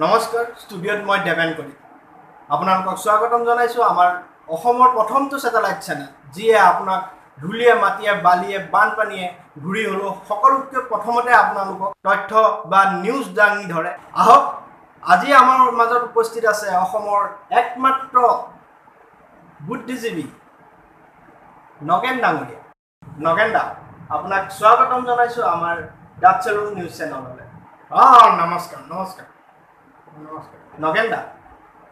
নমস্কাৰ ষ্টুডিঅ'ত মই দেবেন কলি আপোনালোকক স্বাগতম জনাইছো আমাৰ অসমৰ প্ৰথমটো স্যাটেলাইট চেনেল যিয়ে আপোনাক ধুলিয়ে মাটিয়ে বালিয়ে বানপানীয়ে ঘূৰি হলো সকলোতকৈ প্ৰথমতে আপোনালোকক তথ্য বা নিউজ দাঙি ধৰে আহক আজি আমাৰ মাজত উপস্থিত আছে অসমৰ একমাত্ৰ বুদ্ধিজীৱী নগেন ডাঙৰীয়া নগেন দা আপোনাক স্বাগতম জনাইছো আমাৰ ডাটচেলুন নিউজ চেনেললৈ নমস্কাৰ নমস্কাৰ নগেন দা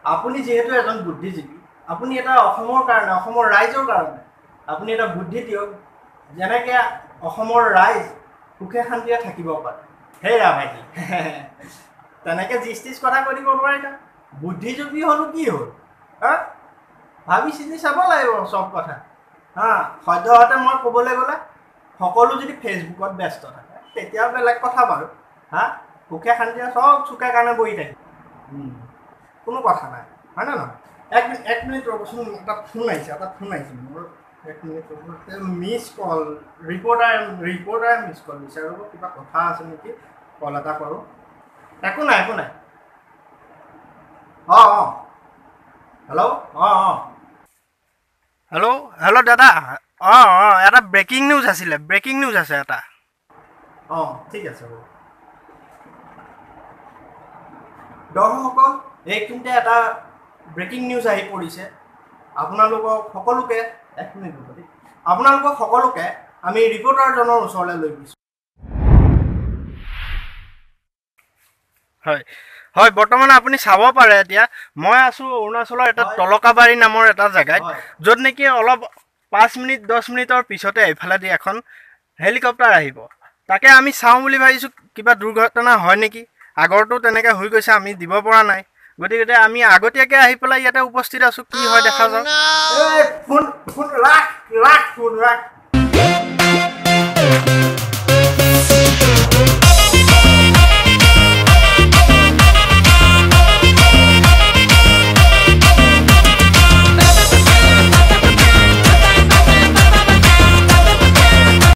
আপুনি যেহেতু এজন বুদ্ধিজীৱী আপুনি এটা অসমৰ কাৰণে অসমৰ ৰাইজৰ কাৰণে আপুনি এটা বুদ্ধি দিয়ক যেনেকৈ অসমৰ ৰাইজ সুখে শান্তিৰে থাকিব পাৰে হেৰা ভাইটি তেনেকৈ জিষ্টিছ কথা কৈ দিব নোৱাৰে না বুদ্ধিজীৱী হ'লো কি হ'ল হা ভাবি চিন্তি চাব লাগিব চব কথা হা সদ্যহতে মই ক'বলৈ গ'লে সকলো যদি ফেচবুকত ব্যস্ত থাকে তেতিয়া বেলেগ কথা বাৰু হা সুখে শান্তিৰে চব চুকে কাৰণে বহি থাকে কোনো কথা নাই হয় না নহয় এক মিনিট ৰ'বচোন এটা ফোন আহিছে মোৰ এক minute miss call reporter miss call দিছে ৰ'ব কিবা কথা আছে নেকি কল এটা কৰোঁ একো নাই হেল্ল' হেল্ল' দাদা এটা ব্ৰেকিং নিউজ আছে এটা ঠিক আছে হ'ব দৰ্শকসকল এইখিনিতে এটা ব্ৰেকিং নিউজ আহি পৰিছে আপোনালোকক সকলোকে আমি ৰিপৰ্টাৰজনৰ ওচৰলৈ লৈ গৈছোঁ হয় বৰ্তমান আপুনি চাব পাৰে এতিয়া মই আছোঁ অৰুণাচলৰ এটা তলকাবাৰী নামৰ এটা জেগাত য'ত নেকি অলপ 5-10 মিনিটৰ পিছতে এইফালেদি এখন হেলিকপ্টাৰ আহিব তাকে আমি চাওঁ বুলি ভাবিছোঁ কিবা দুৰ্ঘটনা হয় নেকি আগৰটো তেনেকৈ হৈ গৈছে আমি দিব পৰা নাই গতিকে আমি আগতীয়াকৈ আহি পেলাই ইয়াতে উপস্থিত আছোঁ কি হয় দেখা যাওক